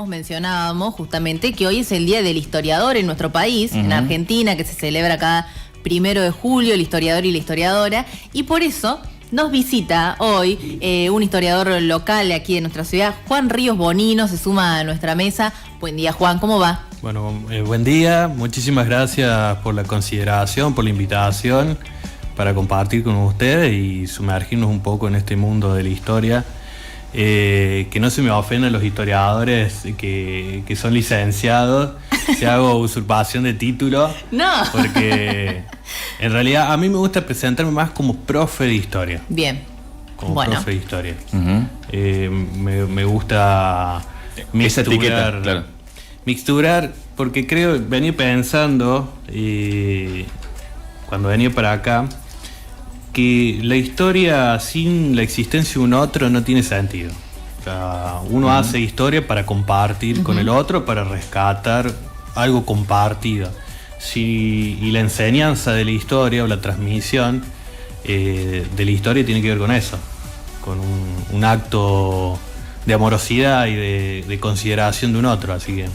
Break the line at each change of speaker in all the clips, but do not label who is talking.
Mencionábamos justamente que hoy es el Día del Historiador en nuestro país, en Argentina, que se celebra cada 1 de julio, el historiador y la historiadora, y por eso nos visita hoy un historiador local aquí de nuestra ciudad, Juan Ríos Bonino, se suma a nuestra mesa. Buen día, Juan, ¿cómo va?
Bueno, buen día, muchísimas gracias por la consideración, por la invitación para compartir con ustedes y sumergirnos un poco en este mundo de la historia. Que no se me ofendan los historiadores que son licenciados si hago usurpación de título.
No.
Porque en realidad a mí me gusta presentarme más como profe de historia.
Bien.
Como profe de historia. Me gusta
esa etiqueta, claro.
Mixturar, porque creo, venía pensando cuando venía para acá, que la historia sin la existencia de un otro no tiene sentido. O sea, uno hace historia para compartir con el otro, para rescatar algo compartido. Y la enseñanza de la historia o la transmisión de la historia tiene que ver con eso, con un acto de amorosidad y de consideración de un otro. Así que,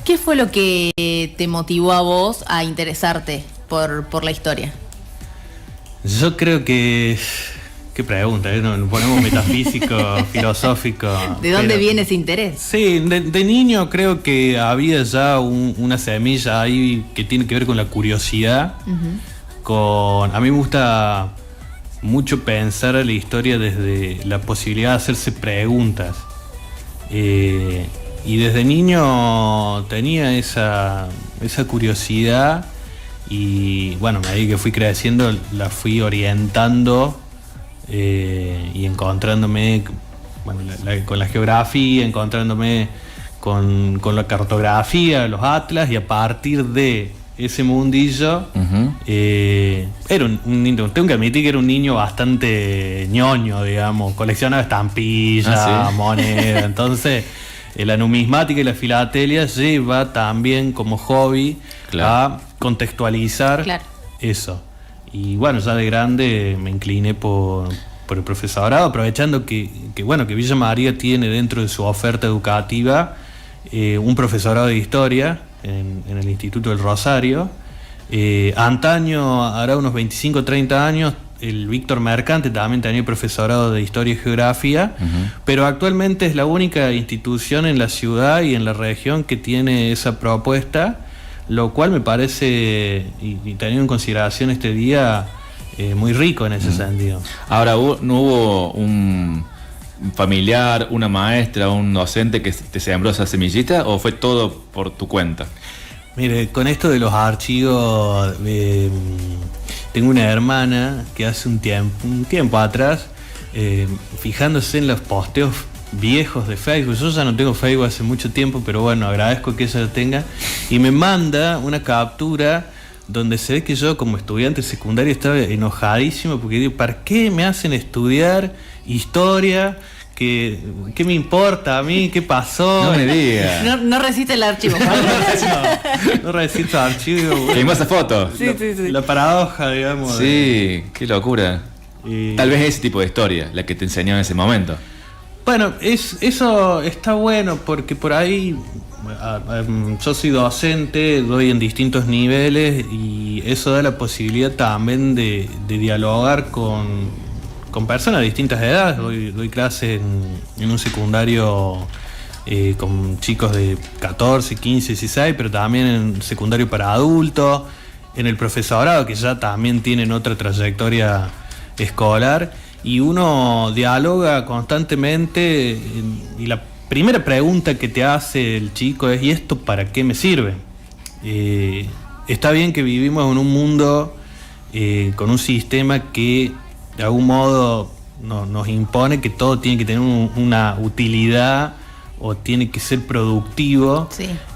¿qué fue lo que te motivó a vos a interesarte por la historia?
Yo creo que... Qué pregunta, nos ponemos metafísico, filosófico.
¿De dónde viene ese interés?
Sí, de niño creo que había ya una semilla ahí que tiene que ver con la curiosidad. A mí me gusta mucho pensar la historia desde la posibilidad de hacerse preguntas. Y desde niño tenía esa curiosidad. Y bueno, a medida que fui creciendo la fui orientando y encontrándome con la geografía, encontrándome con la cartografía, los atlas, y a partir de ese mundillo era un niño, tengo que admitir que era un niño bastante ñoño, digamos, coleccionaba estampillas, monedas, entonces la numismática y la filatelia lleva también como hobby a contextualizar eso. Y bueno, ya de grande me incliné por el profesorado, aprovechando que Villa María tiene dentro de su oferta educativa un profesorado de historia en el Instituto del Rosario. Antaño, hará unos 25 o 30 años, el Víctor Mercante también tenía profesorado de Historia y Geografía, pero actualmente es la única institución en la ciudad y en la región que tiene esa propuesta, lo cual me parece, y teniendo en consideración este día, muy rico en ese sentido.
Ahora, ¿no hubo un familiar, una maestra, un docente que te sembró esa semillita, o fue todo por tu cuenta?
Mire, con esto de los archivos, tengo una hermana que hace un tiempo atrás, fijándose en los posteos viejos de Facebook. Yo ya no tengo Facebook hace mucho tiempo, pero bueno, agradezco que ella lo tenga, y me manda una captura donde se ve que yo como estudiante secundario estaba enojadísimo porque digo, ¿para qué me hacen estudiar historia? ¿Qué me importa a mí? ¿Qué pasó?
No me digas.
No resiste el archivo.
No resisto el archivo.
¿Qué esa foto?
Sí.
La paradoja, digamos.
Sí, qué locura. Tal vez ese tipo de historia, la que te enseñó en ese momento.
Bueno, eso está bueno porque por ahí yo soy docente, doy en distintos niveles y eso da la posibilidad también de dialogar con personas de distintas edades. Doy clases en un secundario con chicos de 14, 15, 16, pero también en secundario para adultos, en el profesorado, que ya también tienen otra trayectoria escolar, y uno dialoga constantemente, y la primera pregunta que te hace el chico es: ¿y esto para qué me sirve? Está bien que vivimos en un mundo con un sistema que de algún modo nos impone que todo tiene que tener una utilidad o tiene que ser productivo,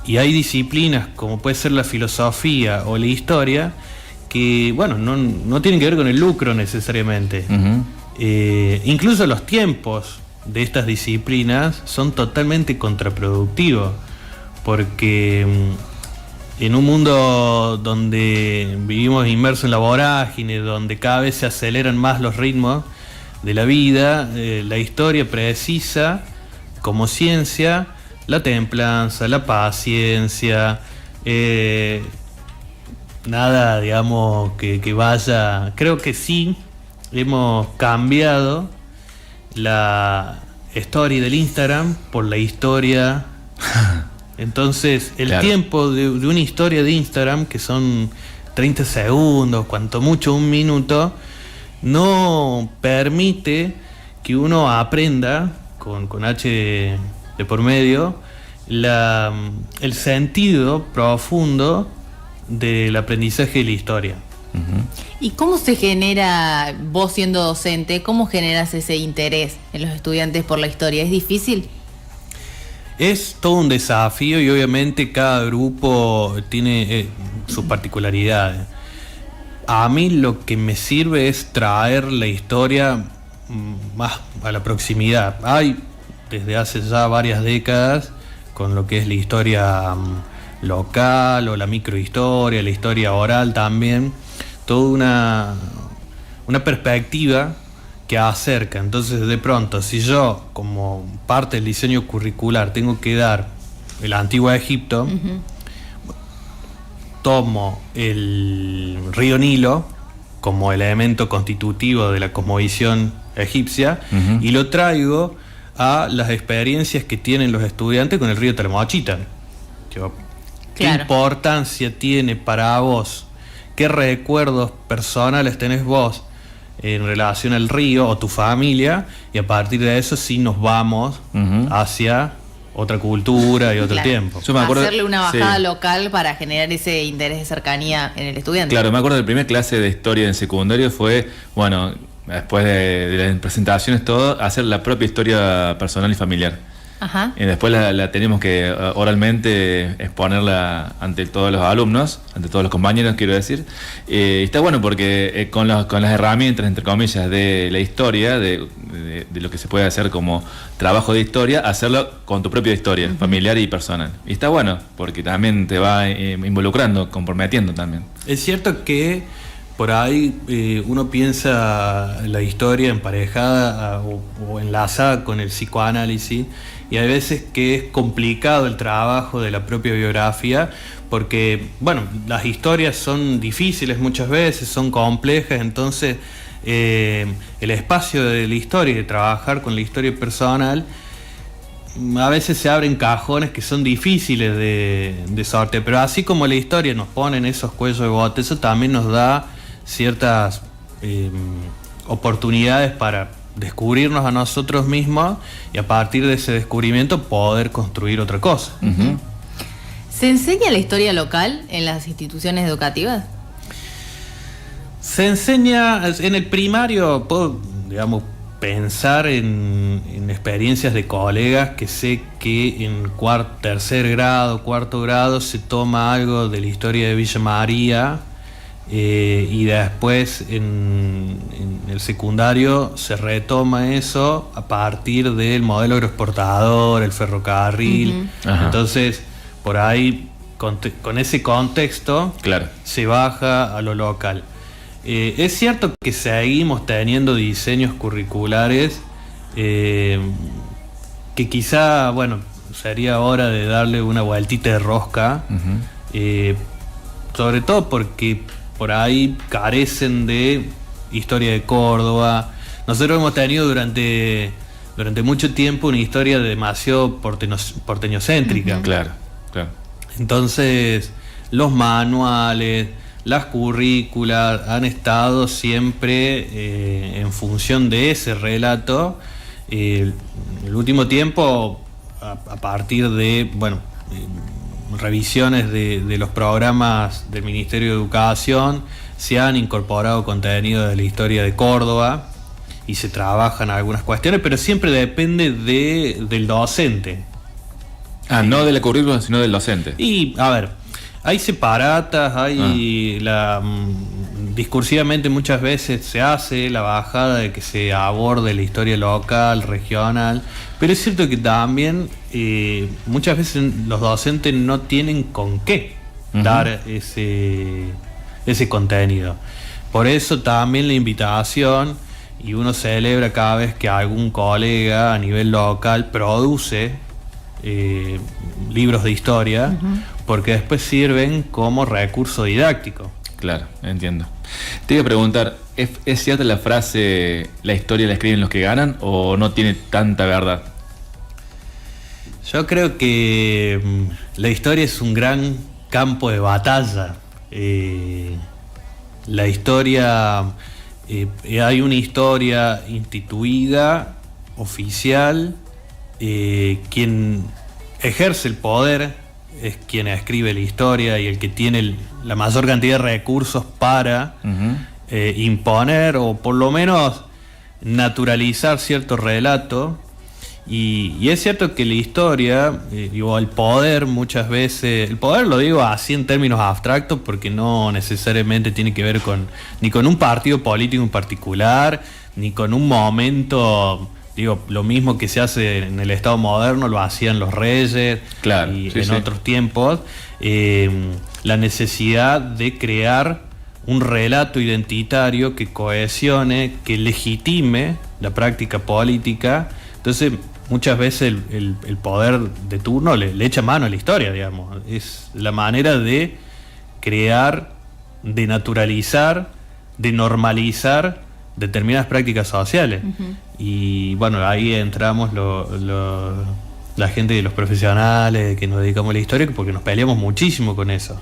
y hay disciplinas como puede ser la filosofía o la historia que no tienen que ver con el lucro necesariamente. Incluso los tiempos de estas disciplinas son totalmente contraproductivos, porque en un mundo donde vivimos inmersos en la vorágine, donde cada vez se aceleran más los ritmos de la vida, la historia precisa como ciencia, la templanza, la paciencia, nada, digamos, que vaya. Creo que sí, hemos cambiado la story del Instagram por la historia. Entonces, el
Claro.
tiempo de una historia de Instagram, que son 30 segundos, cuanto mucho 1 minuto, no permite que uno aprenda, con H de por medio, el sentido profundo del aprendizaje de la historia.
Ujú.
¿Y cómo se genera, vos siendo docente, cómo generas ese interés en los estudiantes por la historia? ¿Es difícil?
Es todo un desafío y obviamente cada grupo tiene sus particularidades. A mí lo que me sirve es traer la historia más a la proximidad. Hay desde hace ya varias décadas con lo que es la historia local o la microhistoria, la historia oral también, toda una perspectiva que acerca. Entonces, de pronto, si yo, como parte del diseño curricular, tengo que dar el antiguo Egipto, tomo el río Nilo como elemento constitutivo de la cosmovisión egipcia y lo traigo a las experiencias que tienen los estudiantes con el río Talamochita. ¿Qué
Claro.
importancia tiene para vos? ¿Qué recuerdos personales tenés vos en relación al río o tu familia? Y a partir de eso sí nos vamos hacia otra cultura y otro
Claro.
tiempo.
Yo me acuerdo-
Hacerle una bajada
sí.
local para generar ese interés de cercanía en el estudiante.
Claro, me acuerdo de la primera clase de historia en secundario fue, bueno, después de las presentaciones, todo, hacer la propia historia personal y familiar.
Ajá.
Y después la tenemos que oralmente exponerla ante todos los alumnos, ante todos los compañeros, quiero decir. Y está bueno porque con las herramientas, entre comillas, de la historia, de lo que se puede hacer como trabajo de historia, hacerlo con tu propia historia, familiar y personal. Y está bueno porque también te va involucrando, comprometiendo también.
Es cierto que por ahí uno piensa la historia emparejada o enlazada con el psicoanálisis, y hay veces que es complicado el trabajo de la propia biografía porque, bueno, las historias son difíciles muchas veces, son complejas, entonces el espacio de la historia y de trabajar con la historia personal a veces se abren cajones que son difíciles de sortear, pero así como la historia nos pone en esos cuellos de bote, eso también nos da ciertas oportunidades para descubrirnos a nosotros mismos y a partir de ese descubrimiento poder construir otra cosa.
Ujú.
¿Se enseña la historia local en las instituciones educativas?
Se enseña en el primario, puedo, digamos, pensar en experiencias de colegas que sé que en tercer grado, cuarto grado se toma algo de la historia de Villa María. Y después en el secundario se retoma eso a partir del modelo agroexportador, el ferrocarril.
Ajá.
Entonces, por ahí, con ese contexto,
Claro.
se baja a lo local. Es cierto que seguimos teniendo diseños curriculares que quizá, bueno, sería hora de darle una vueltita de rosca, sobre todo porque por ahí carecen de historia de Córdoba. Nosotros hemos tenido durante mucho tiempo una historia demasiado porteñocéntrica.
Claro, claro.
Entonces, los manuales, las currículas han estado siempre en función de ese relato. El último tiempo, a partir de, bueno, revisiones de los programas del Ministerio de Educación, se han incorporado contenido de la historia de Córdoba y se trabajan algunas cuestiones, pero siempre depende del docente.
No de la currícula, sino del docente.
Y, a ver, hay separatas, hay discursivamente muchas veces se hace la bajada de que se aborde la historia local, regional, pero es cierto que también muchas veces los docentes no tienen con qué dar ese contenido. Por eso también la invitación y uno celebra cada vez que algún colega a nivel local produce libros de historia, porque después sirven como recurso didáctico.
Claro, entiendo. Te iba a preguntar, ¿es cierta la frase la historia la escriben los que ganan o no tiene tanta verdad?
Yo creo que la historia es un gran campo de batalla. La historia, hay una historia instituida, oficial, quien ejerce el poder es quien escribe la historia y el que tiene la mayor cantidad de recursos para imponer o por lo menos naturalizar cierto relato. Y es cierto que la historia, o el poder muchas veces, el poder lo digo así en términos abstractos porque no necesariamente tiene que ver ni con un partido político en particular, ni con un momento, digo, lo mismo que se hace en el Estado moderno lo hacían los reyes,
claro,
y
sí,
en
sí.
otros tiempos, la necesidad de crear un relato identitario que cohesione, que legitime la práctica política. Entonces muchas veces el poder de turno le echa mano a la historia, digamos. Es la manera de crear, de naturalizar, de normalizar determinadas prácticas sociales. Y bueno, ahí entramos la gente de los profesionales que nos dedicamos a la historia, porque nos peleamos muchísimo con eso.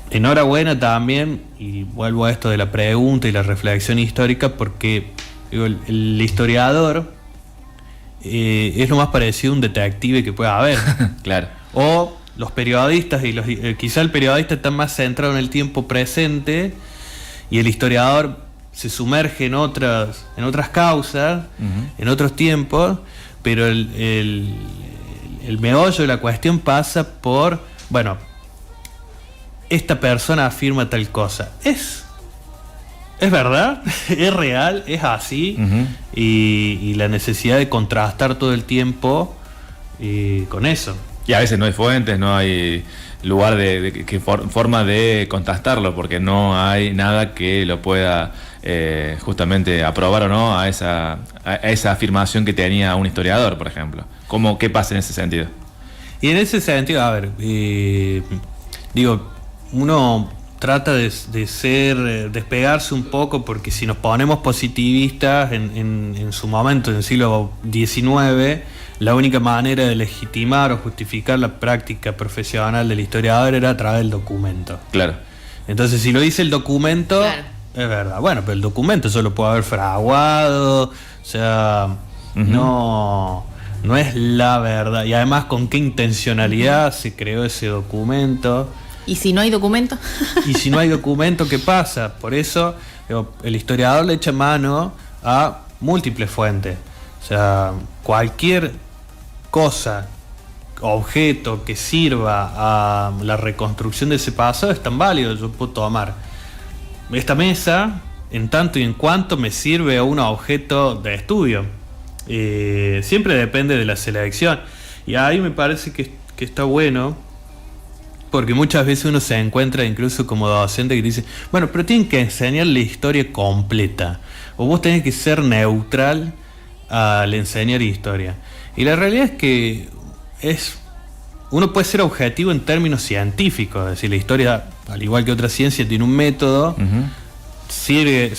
Enhorabuena también, y vuelvo a esto de la pregunta y la reflexión histórica, porque digo, el historiador es lo más parecido a un detective que pueda haber.
Claro.
O los periodistas, quizá el periodista está más centrado en el tiempo presente y el historiador se sumerge en otras causas, en otros tiempos, pero el meollo de la cuestión pasa por, bueno, esta persona afirma tal cosa. ¿Es verdad? ¿Es real? ¿Es así? Y la necesidad de contrastar todo el tiempo con eso.
Y a veces no hay fuentes, no hay lugar forma de contrastarlo, porque no hay nada que lo pueda justamente aprobar o no a esa afirmación que tenía un historiador, por ejemplo. ¿Qué pasa en ese sentido?
Y en ese sentido, a ver, digo, uno trata de despegarse un poco, porque si nos ponemos positivistas en su momento, en el siglo XIX, la única manera de legitimar o justificar la práctica profesional del historiador era a través del documento.
Claro.
Entonces, si lo dice el documento,
claro,
es verdad. Bueno, pero el documento solo puede haber fraguado, o sea, no es la verdad. Y además, ¿con qué intencionalidad se creó ese documento?
¿Y si no hay documento?
Y si no hay documento, ¿qué pasa? Por eso el historiador le echa mano a múltiples fuentes. O sea, cualquier cosa, objeto que sirva a la reconstrucción de ese pasado es tan válido. Yo puedo tomar esta mesa en tanto y en cuanto me sirve a un objeto de estudio. Siempre depende de la selección. Y ahí me parece que está bueno, porque muchas veces uno se encuentra incluso como docente que dice, bueno, pero tienen que enseñar la historia completa, o vos tenés que ser neutral al enseñar historia. Y la realidad es que uno puede ser objetivo en términos científicos, es decir, la historia, al igual que otra ciencia, tiene un método, sigue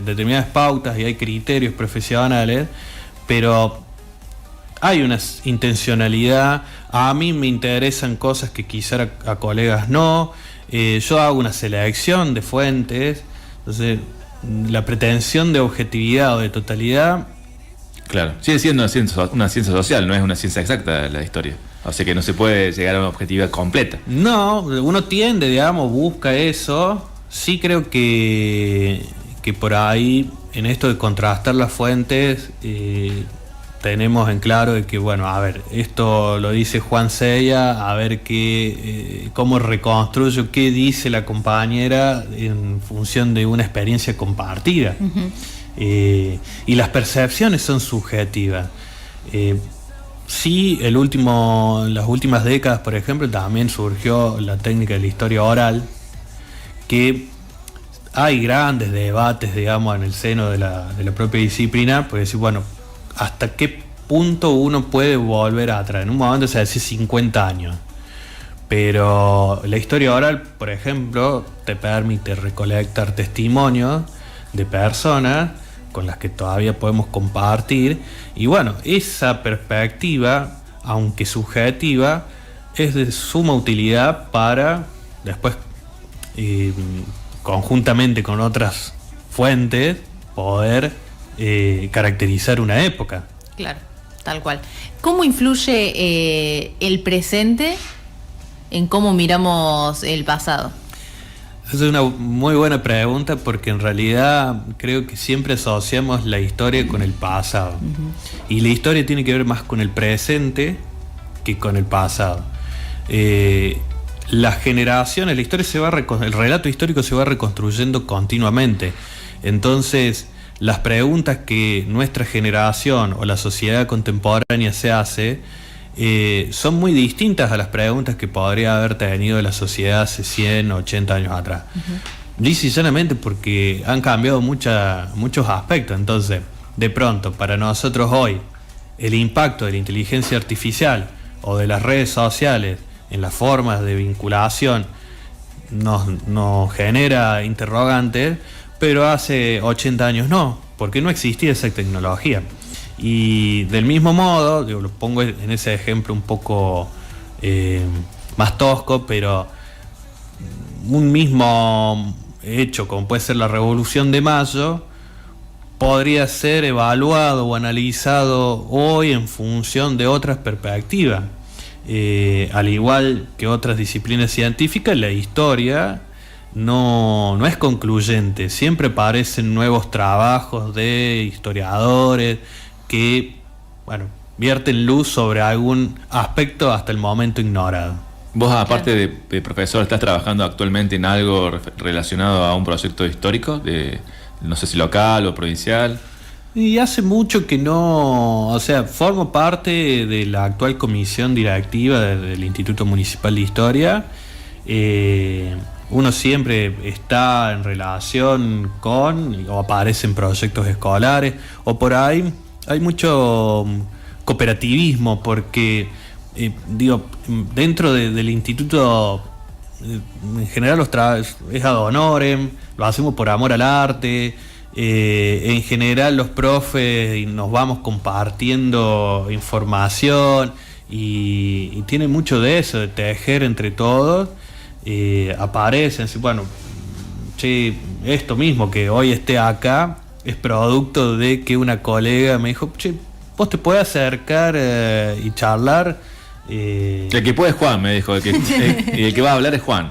determinadas pautas y hay criterios profesionales, pero hay una intencionalidad. A mí me interesan cosas que quizá a colegas no. Yo hago una selección de fuentes. Entonces, la pretensión de objetividad o de totalidad...
Claro, sigue siendo una ciencia social, no es una ciencia exacta la historia. O sea que no se puede llegar a una objetividad completa.
No, uno tiende, digamos, busca eso. Sí creo que por ahí, en esto de contrastar las fuentes... tenemos en claro de que, bueno, a ver, esto lo dice Juan Sella, a ver cómo reconstruyo, qué dice la compañera en función de una experiencia compartida. Y las percepciones son subjetivas. Sí, en las últimas décadas, por ejemplo, también surgió la técnica de la historia oral, que hay grandes debates, digamos, en el seno de la propia disciplina, pues decir, bueno, ¿hasta qué punto uno puede volver atrás? En un momento se hace 50 años. Pero la historia oral, por ejemplo, te permite recolectar testimonios de personas con las que todavía podemos compartir. Y bueno, esa perspectiva, aunque subjetiva, es de suma utilidad para después, conjuntamente con otras fuentes, poder caracterizar una época.
Claro, tal cual. ¿Cómo influye el presente en cómo miramos el pasado?
Es una muy buena pregunta, porque en realidad creo que siempre asociamos la historia con el pasado. Uh-huh. Y la historia tiene que ver más con el presente que con el pasado. Las generaciones, la historia el relato histórico se va reconstruyendo continuamente. Entonces, las preguntas que nuestra generación o la sociedad contemporánea se hace son muy distintas a las preguntas que podría haber tenido la sociedad hace 100, 80 años atrás. Uh-huh. Lisa y llanamente porque han cambiado muchos aspectos. Entonces, de pronto, para nosotros hoy, el impacto de la inteligencia artificial o de las redes sociales en las formas de vinculación nos genera interrogantes, pero hace 80 años no, porque no existía esa tecnología. Y del mismo modo, lo pongo en ese ejemplo un poco más tosco, pero un mismo hecho como puede ser la Revolución de Mayo podría ser evaluado o analizado hoy en función de otras perspectivas. Al igual que otras disciplinas científicas, la historia no es concluyente. Siempre aparecen nuevos trabajos de historiadores que, bueno, vierten luz sobre algún aspecto hasta el momento ignorado.
Vos, aparte de profesor, ¿estás trabajando actualmente en algo relacionado a un proyecto histórico, no sé si local o provincial?
Y hace mucho que no, o sea, formo parte de la actual comisión directiva del Instituto Municipal de Historia. Uno siempre está en relación con, o aparece en proyectos escolares, o por ahí hay mucho cooperativismo, porque, dentro del instituto, en general es ad honorem, lo hacemos por amor al arte. En general los profes nos vamos compartiendo información y tiene mucho de eso, de tejer entre todos. Aparecen, bueno, che, esto mismo que hoy esté acá es producto de que una colega me dijo, che, vos te podés acercar y charlar.
El que puede es Juan, me dijo, y el que va a hablar es Juan.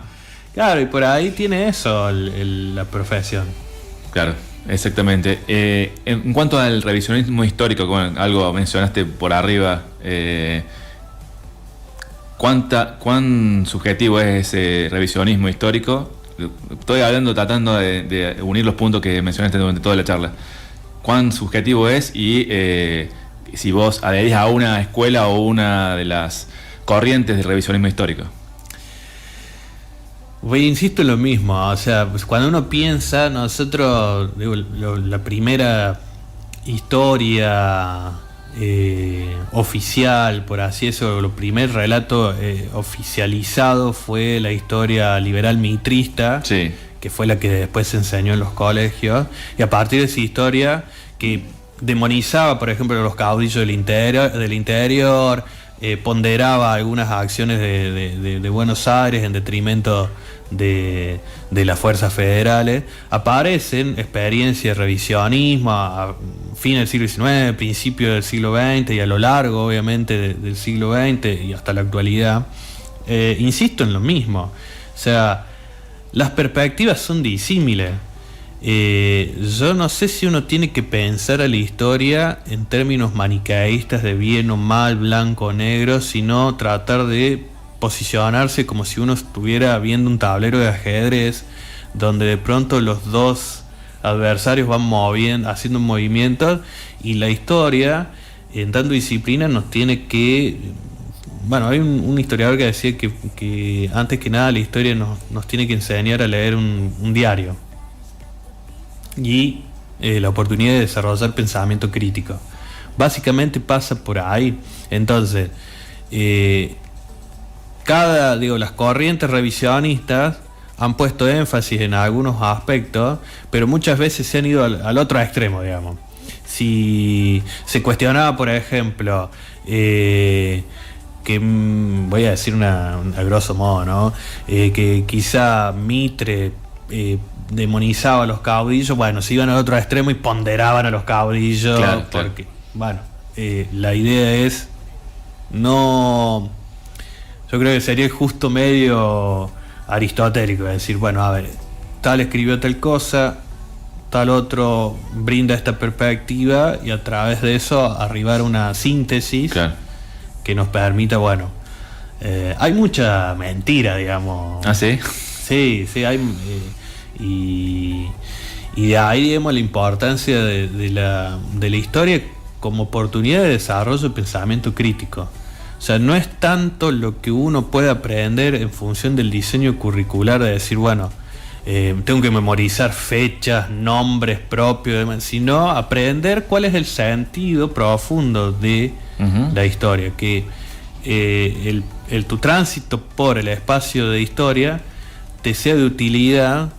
Claro, y por ahí tiene eso la profesión.
Claro. Exactamente. En cuanto al revisionismo histórico, algo mencionaste por arriba, ¿cuán subjetivo es ese revisionismo histórico? Estoy tratando de unir los puntos que mencionaste durante toda la charla. ¿Cuán subjetivo es y si vos adherís a una escuela o una de las corrientes de revisionismo histórico?
Insisto en lo mismo, o sea, pues cuando uno piensa, nosotros, la primera historia oficial, por así decirlo, el primer relato oficializado fue la historia liberal mitrista, sí, que fue la que después se enseñó en los colegios, y a partir de esa historia que demonizaba, por ejemplo, los caudillos del interior, ponderaba algunas acciones de Buenos Aires en detrimento de las fuerzas federales, aparecen experiencias de revisionismo a fin del siglo XIX, principio del siglo XX y a lo largo, obviamente, del siglo XX y hasta la actualidad. Insisto en lo mismo, o sea, las perspectivas son disímiles. Yo no sé si uno tiene que pensar a la historia en términos maniqueístas de bien o mal, blanco o negro, sino tratar de posicionarse como si uno estuviera viendo un tablero de ajedrez donde de pronto los dos adversarios van haciendo movimientos, y la historia, en tanto disciplina, nos tiene que... Bueno, hay un historiador que decía que antes que nada la historia nos tiene que enseñar a leer un diario. y la oportunidad de desarrollar pensamiento crítico. Básicamente pasa por ahí. Entonces, las corrientes revisionistas han puesto énfasis en algunos aspectos, pero muchas veces se han ido al otro extremo, digamos. Si se cuestionaba, por ejemplo, que voy a decir a grosso modo, ¿no? Que quizá Mitre demonizaba a los caudillos, bueno, se iban al otro extremo y ponderaban a los caudillos,
claro,
porque, bueno, la idea es no... Yo creo que sería el justo medio aristotélico, es decir, bueno, a ver, tal escribió tal cosa, tal otro brinda esta perspectiva y a través de eso arribar a una síntesis, claro, que nos permita, bueno, hay mucha mentira, digamos.
¿Ah, sí?
Sí, hay, y de ahí, digamos, la importancia de la historia como oportunidad de desarrollo de pensamiento crítico. O sea, no es tanto lo que uno puede aprender en función del diseño curricular, de decir, bueno, tengo que memorizar fechas, nombres propios, sino aprender cuál es el sentido profundo de la historia, que tu tránsito por el espacio de historia te sea de utilidad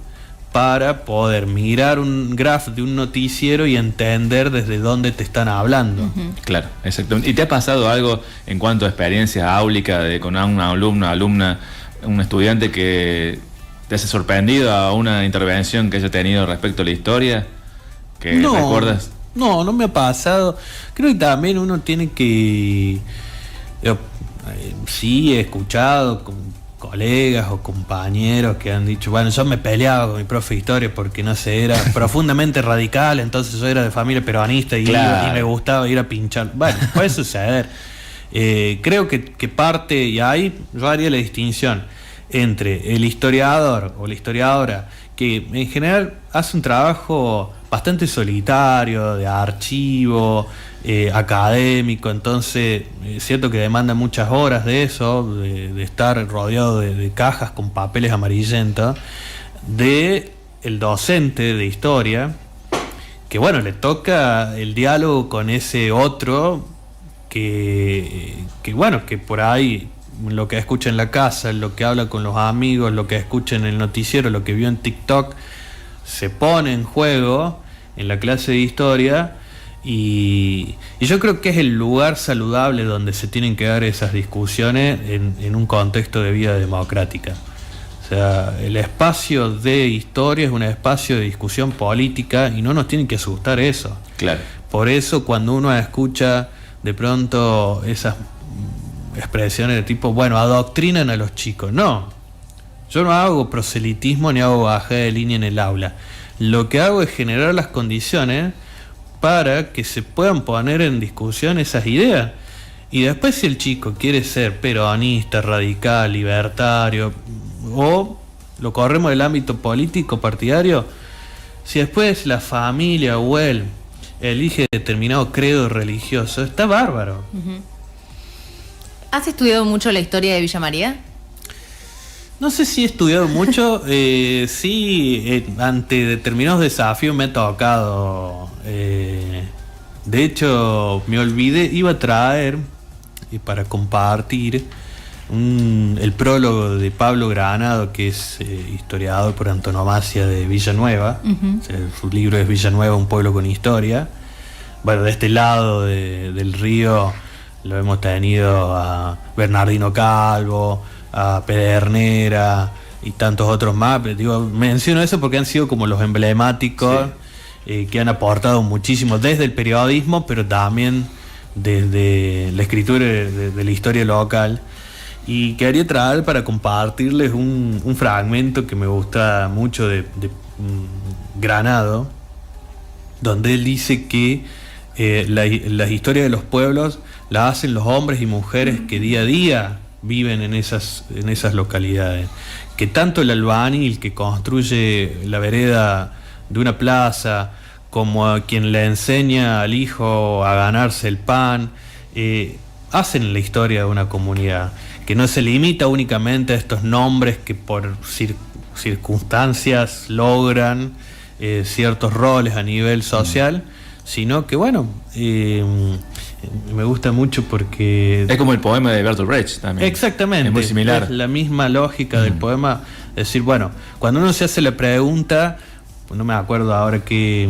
para poder mirar un graph de un noticiero y entender desde dónde te están hablando.
Claro, exactamente. ¿Y te ha pasado algo en cuanto a experiencia áulica con un alumna, un estudiante que te haya sorprendido a una intervención que haya tenido respecto a la historia? ¿Que
no,
recuerdas?
No me ha pasado. Creo que también uno tiene que... sí, he escuchado con colegas o compañeros que han dicho, bueno, yo me peleaba con mi profe de historia porque, no sé, era profundamente radical, entonces yo era de familia peronista y, claro, y me gustaba ir a pinchar. Bueno, puede suceder. Creo que parte, y ahí yo haría la distinción entre el historiador o la historiadora, que en general hace un trabajo bastante solitario, de archivo, académico, entonces es cierto que demanda muchas horas de eso, de estar rodeado de cajas con papeles amarillentos, de el docente de historia, que bueno, le toca el diálogo con ese otro que bueno, que por ahí lo que escucha en la casa, lo que habla con los amigos, lo que escucha en el noticiero, lo que vio en TikTok, se pone en juego en la clase de historia. Y yo creo que es el lugar saludable donde se tienen que dar esas discusiones en un contexto de vida democrática. O sea, el espacio de historia es un espacio de discusión política y no nos tiene que asustar eso.
Claro.
Por eso cuando uno escucha de pronto esas expresiones de tipo, bueno, adoctrinan a los chicos. No, yo no hago proselitismo ni hago bajada de línea en el aula. Lo que hago es generar las condiciones para que se puedan poner en discusión esas ideas. Y después, si el chico quiere ser peronista, radical, libertario, o lo corremos del ámbito político partidario, si después la familia o él elige determinado credo religioso, está bárbaro.
¿Has estudiado mucho la historia de Villa María?
No sé si he estudiado mucho, sí, ante determinados desafíos me ha tocado. De hecho, me olvidé, iba a traer para compartir el prólogo de Pablo Granado, que es historiador por antonomasia de Villanueva. O sea, su libro es Villanueva, un pueblo con historia. Bueno, de este lado del río lo hemos tenido a Bernardino Calvo, a Pedernera y tantos otros más. Digo, menciono eso porque han sido como los emblemáticos, sí, que han aportado muchísimo desde el periodismo, pero también desde la escritura de la historia local. Y quería traer para compartirles un fragmento que me gusta mucho de Granado, donde él dice que las historias de los pueblos las hacen los hombres y mujeres que día a día viven en esas localidades. Que tanto el albañil que construye la vereda de una plaza, como a quien le enseña al hijo a ganarse el pan, hacen la historia de una comunidad, que no se limita únicamente a estos nombres que por circunstancias logran ciertos roles a nivel social, sino que bueno, me gusta mucho porque...
Es como el poema de Bertolt Brecht también.
Exactamente.
Es muy similar.
Es la misma lógica del poema. Es decir, bueno, cuando uno se hace la pregunta, pues no me acuerdo ahora qué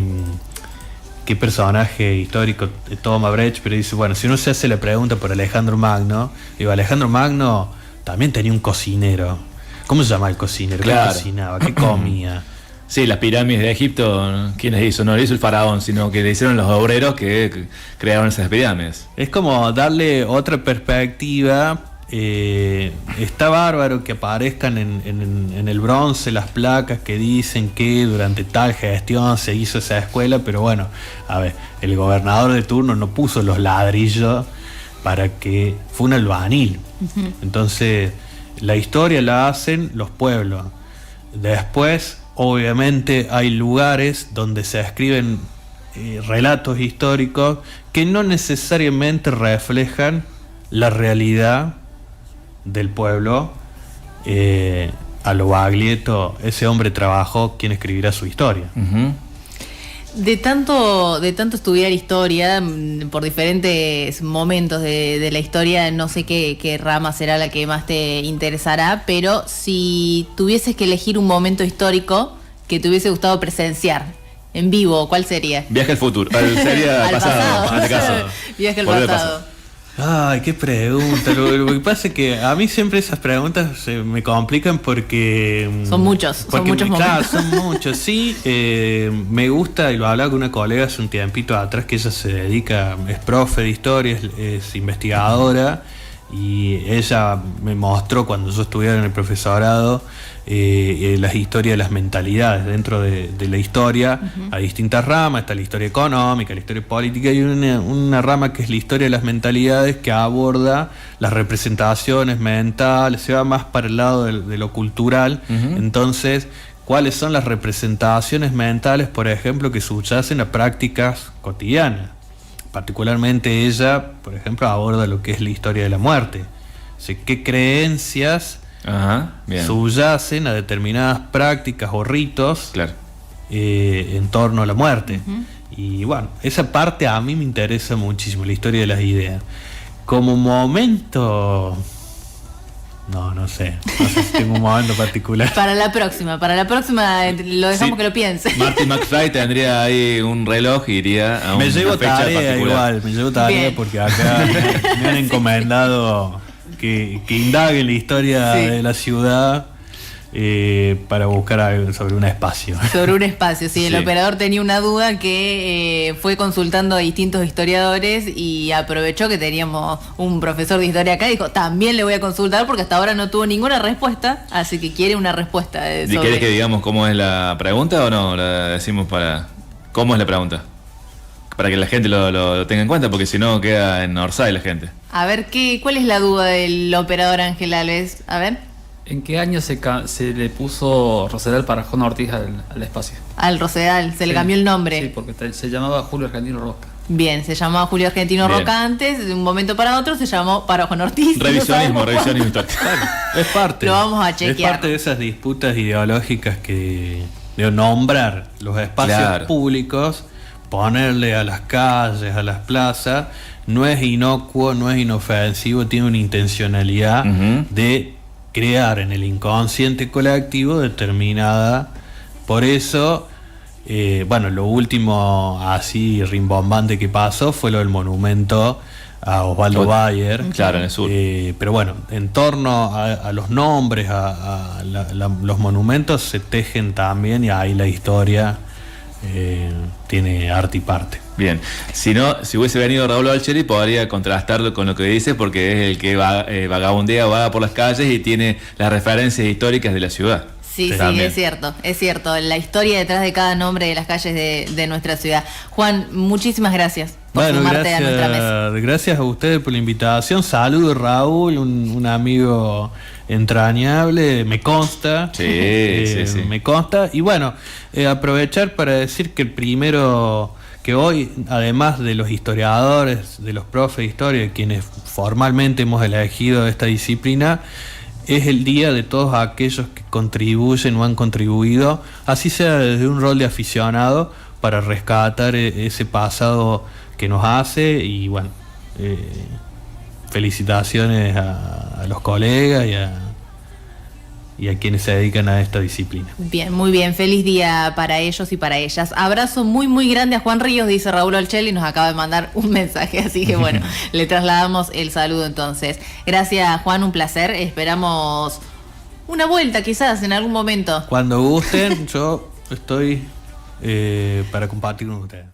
personaje histórico toma Brecht, pero dice, bueno, si uno se hace la pregunta por Alejandro Magno, digo, Alejandro Magno también tenía un cocinero. ¿Cómo se llama el cocinero?
Claro.
¿Qué cocinaba? ¿Qué comía?
Sí, las pirámides de Egipto, ¿quién las hizo? No lo hizo el faraón, sino que le hicieron los obreros que crearon esas pirámides.
Es como darle otra perspectiva. Está bárbaro que aparezcan en el bronce las placas que dicen que durante tal gestión se hizo esa escuela, pero bueno, a ver, el gobernador de turno no puso los ladrillos para que... Fue un albañil. Entonces, la historia la hacen los pueblos. Después, obviamente, hay lugares donde se escriben relatos históricos que no necesariamente reflejan la realidad del pueblo. A lo Baglietto, ese hombre trabajó, quien escribirá su historia.
De tanto estudiar historia por diferentes momentos de la historia, no sé qué rama será la que más te interesará, pero si tuvieses que elegir un momento histórico que te hubiese gustado presenciar en vivo, ¿cuál sería?
Viaje al futuro. Sería
Al
pasado, en este caso.
Viaje al
Volver al
pasado.
Ay, qué pregunta. Lo que pasa es que a mí siempre esas preguntas se me complican porque...
Son muchos
Claro,
momentos.
son muchos, sí. Me gusta, y lo hablaba con una colega hace un tiempito atrás, que ella se dedica, es profe de historia, es investigadora, y ella me mostró cuando yo estudiaba en el profesorado las historias de las mentalidades dentro de la historia. Hay distintas ramas, está la historia económica, la historia política, y una rama que es la historia de las mentalidades, que aborda las representaciones mentales, se va más para el lado de lo cultural. Entonces, ¿cuáles son las representaciones mentales, por ejemplo, que subyacen a prácticas cotidianas? Particularmente ella, por ejemplo, aborda lo que es la historia de la muerte. O sea, ¿qué creencias subyacen a determinadas prácticas o ritos en torno a la muerte? Y bueno, esa parte a mí me interesa muchísimo, la historia de las ideas. Como momento... No sé si tengo un momento particular.
Para la próxima lo dejamos que lo piense.
Marty McFly tendría ahí un reloj y iría a una fecha particular.
Me llevo tarea
Bien.
porque acá me han encomendado que indague la historia de la ciudad para buscar algo sobre un espacio.
Sobre un espacio, sí. El operador tenía una duda que fue consultando a distintos historiadores y aprovechó que teníamos un profesor de historia acá y dijo, también le voy a consultar porque hasta ahora no tuvo ninguna respuesta, así que quiere una respuesta.
¿Querés que digamos cómo es la pregunta o no? La decimos para... ¿Cómo es la pregunta? Para que la gente lo tenga en cuenta, porque si no queda en Orsay la gente.
A ver, ¿cuál es la duda del operador Ángel Alves? A ver.
¿En qué año se le puso Rosedal para Juan Ortiz al espacio?
Al Rosedal, se le cambió el nombre.
Sí, porque se llamaba Julio Argentino Rosca.
Bien, se llamaba Julio Argentino Roca antes, de un momento para otro se llamó para Juan Ortiz.
Revisionismo histórico.
Claro, es parte.
Lo vamos a chequear.
Es parte de esas disputas ideológicas de nombrar los espacios públicos, ponerle a las calles, a las plazas, no es inocuo, no es inofensivo, tiene una intencionalidad de crear en el inconsciente colectivo determinada. Por eso, lo último así rimbombante que pasó fue lo del monumento a Osvaldo Bayer.
Claro, en el sur.
Pero bueno, en torno a los nombres, a los monumentos se tejen también, y ahí la historia tiene arte y parte.
Bien, si hubiese venido Raúl Alcheri podría contrastarlo con lo que dice, porque es el que vagabundea, vaga por las calles y tiene las referencias históricas de la ciudad.
Sí, es cierto. La historia detrás de cada nombre de las calles de nuestra ciudad. Juan, muchísimas gracias por sumarte a nuestra mesa.
Gracias a ustedes por la invitación. Saludos, Raúl, un amigo entrañable, me consta.
Sí.
Me consta. Y bueno, aprovechar para decir que que hoy, además de los historiadores, de los profes de historia, quienes formalmente hemos elegido esta disciplina, es el día de todos aquellos que contribuyen o han contribuido, así sea desde un rol de aficionado, para rescatar ese pasado que nos hace. Y bueno, felicitaciones a los colegas y a quienes se dedican a esta disciplina.
Bien, muy bien. Feliz día para ellos y para ellas. Abrazo muy, muy grande a Juan Ríos, dice Raúl Olcelli, nos acaba de mandar un mensaje, así que bueno, le trasladamos el saludo entonces. Gracias, Juan, un placer. Esperamos una vuelta quizás en algún momento.
Cuando gusten, yo estoy para compartir con ustedes.